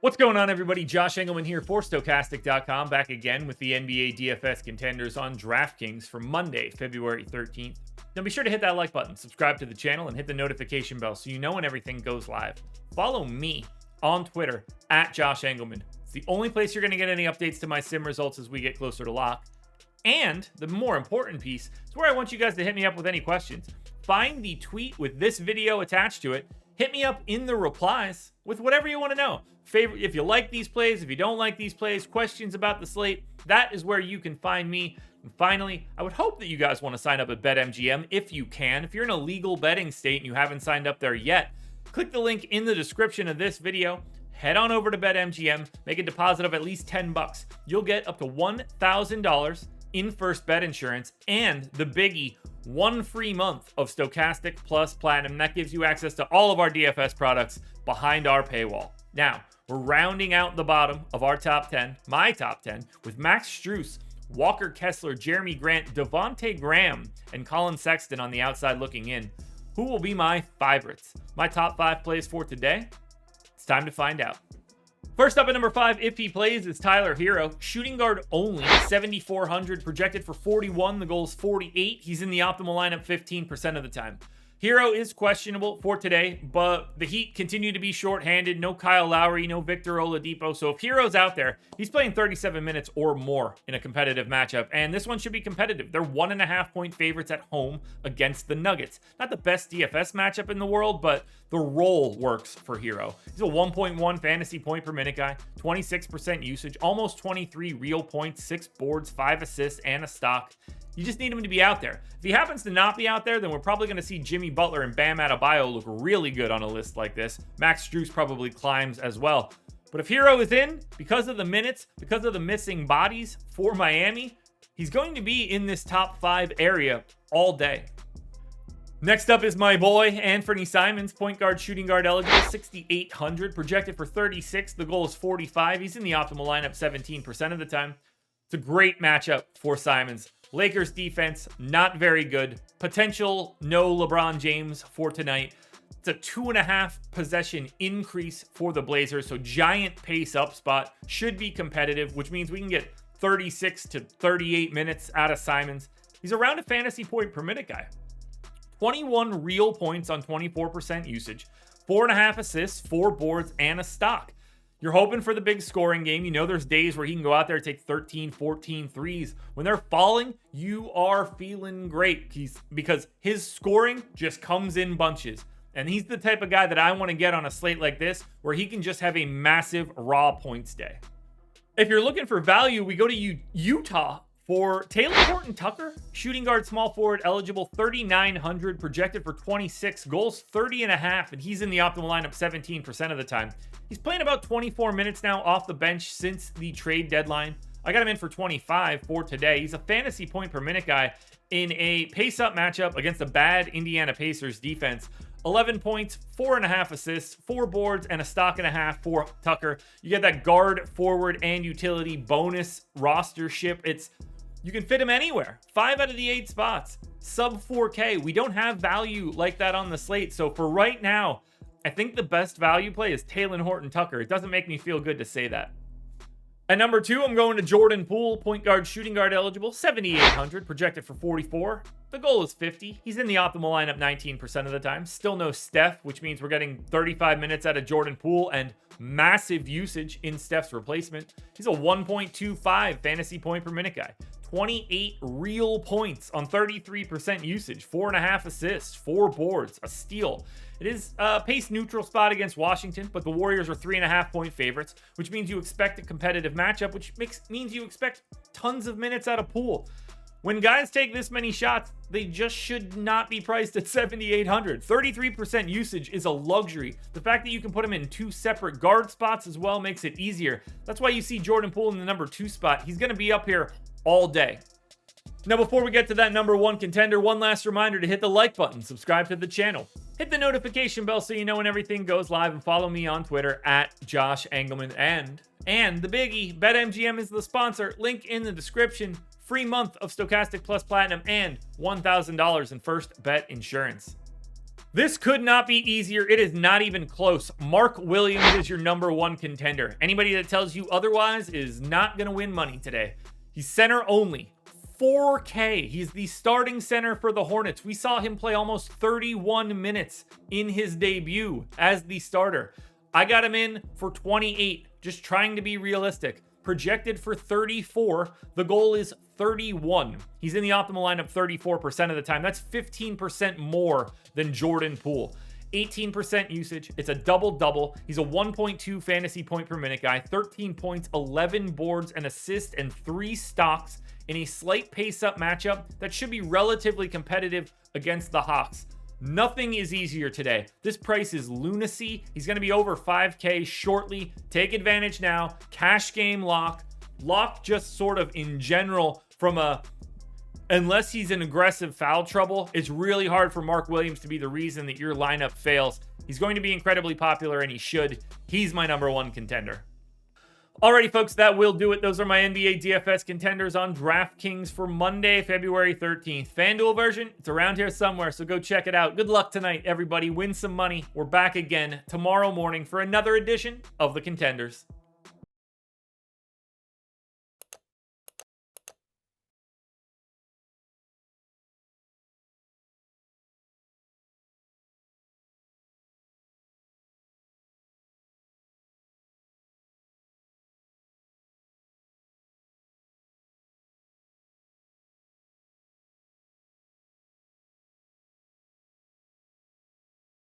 What's going on, everybody? Josh Engleman here for Stokastic.com, back again with the NBA DFS contenders on DraftKings for Monday, February 13th. Now be sure to hit that like button, subscribe to the channel, and hit the notification bell so you know when everything goes live. Follow me on Twitter at Josh Engleman. It's the only place you're going to get any updates to my sim results as we get closer to lock. And the more important piece is where I want you guys to hit me up with any questions. Find the tweet with this video attached to it. Hit me up in the replies with whatever you want to know. If you like these plays, if you don't like these plays, questions about the slate, that is where you can find me. And finally, I would hope that you guys want to sign up at BetMGM if you can. If you're in a legal betting state and you haven't signed up there yet, click the link in the description of this video. Head on over to BetMGM, make a deposit of at least $10. You'll get up to $1,000 in first bet insurance and the biggie, 1 free month of Stokastic plus Platinum. That gives you access to all of our DFS products behind our paywall. Now, we're rounding out the bottom of our top 10, my top 10, with Max Strus, Walker Kessler, Jeremy Grant, Devontae Graham, and Colin Sexton on the outside looking in. Who will be my favorites? My top 5 plays for today? It's time to find out. First up at number 5, if he plays, is Tyler HERRO. Shooting guard only, 7,400, projected for 41. The goal is 48. He's in the optimal lineup 15% of the time. HERRO is questionable for today, but the Heat continue to be shorthanded. No Kyle Lowry, no Victor Oladipo. So if HERRO's out there, he's playing 37 minutes or more in a competitive matchup. And this one should be competitive. They're 1.5-point favorites at home against the Nuggets. Not the best DFS matchup in the world, but the role works for HERRO. He's a 1.1 fantasy point per minute guy, 26% usage, almost 23 real points, 6 boards, 5 assists, and a stock. You just need him to be out there. If he happens to not be out there, then we're probably going to see Jimmy Butler and Bam Adebayo look really good on a list like this. Max Strus probably climbs as well. But if HERRO is in, because of the minutes, because of the missing bodies for Miami, he's going to be in this top 5 area all day. Next up is my boy, Anfernee Simons, point guard, shooting guard eligible, 6,800, projected for 36. The goal is 45. He's in the optimal lineup 17% of the time. It's a great matchup for Simons. Lakers defense, not very good. Potential no LeBron James for tonight. It's a 2.5 possession increase for the Blazers, so giant pace up spot. Should be competitive, which means we can get 36 to 38 minutes out of Simons. He's around a fantasy point per minute guy. 21 real points on 24% usage. 4.5 assists, 4 boards, and a stock. You're hoping for the big scoring game. You know there's days where he can go out there and take 13, 14 threes. When they're falling, you are feeling great because his scoring just comes in bunches. And he's the type of guy that I want to get on a slate like this where he can just have a massive raw points day. If you're looking for value, we go to Utah for TALEN HORTON-TUCKER, shooting guard, small forward, eligible, 3,900, projected for 26, goals 30.5, and he's in the optimal lineup 17% of the time. He's playing about 24 minutes now off the bench since the trade deadline. I got him in for 25 for today. He's a fantasy point per minute guy in a pace-up matchup against a bad Indiana Pacers defense. 11 points, 4.5 assists, 4 boards, and a stock and a half for Tucker. You get that guard, forward, and utility bonus rostership. You can fit him anywhere. 5 out of the 8 spots. Sub 4K. We don't have value like that on the slate. So for right now, I think the best value play is TALEN HORTON-TUCKER. It doesn't make me feel good to say that. At number 2, I'm going to Jordan Poole, point guard, shooting guard eligible, 7,800, projected for 44. The goal is 50. He's in the optimal lineup 19% of the time. Still no Steph, which means we're getting 35 minutes out of Jordan Poole and massive usage in Steph's replacement. He's a 1.25 fantasy point per minute guy. 28 real points on 33% usage, 4.5 assists, 4 boards, a steal. It is a pace neutral spot against Washington, but the Warriors are 3.5-point favorites, which means you expect a competitive matchup, which means you expect tons of minutes out of Poole. When guys take this many shots, they just should not be priced at 7,800. 33% usage is a luxury. The fact that you can put him in 2 separate guard spots as well makes it easier. That's why you see Jordan Poole in the number 2 spot. He's going to be up here all day. Now, before we get to that number 1 contender, one last reminder to hit the like button, subscribe to the channel, hit the notification bell so you know when everything goes live, and follow me on Twitter at Josh Engleman. And the biggie, BetMGM is the sponsor. Link in the description. Free month of Stokastic plus Platinum and $1,000 in first bet insurance. This could not be easier. It is not even close. Mark Williams is your #1 contender. Anybody that tells you otherwise is not going to win money today. He's center only. 4K. He's the starting center for the Hornets. We saw him play almost 31 minutes in his debut as the starter. I got him in for 28, just trying to be realistic. Projected for 34. The goal is 31. He's in the optimal lineup 34% of the time. That's 15% more than Jordan Poole. 18% usage. It's a double-double. He's a 1.2 fantasy point per minute guy. 13 points, 11 boards, an assist, and 3 stocks in a slight pace-up matchup that should be relatively competitive against the Hawks. Nothing is easier today. This price is lunacy. He's going to be over 5K shortly. Take advantage now. Cash game lock. Lock just sort of in general from unless he's in aggressive foul trouble, it's really hard for Mark Williams to be the reason that your lineup fails. He's going to be incredibly popular, and he should. He's my #1 contender. Alrighty, folks, that will do it. Those are my NBA DFS contenders on DraftKings for Monday, February 13th. FanDuel version, it's around here somewhere, so go check it out. Good luck tonight, everybody. Win some money. We're back again tomorrow morning for another edition of the Contenders.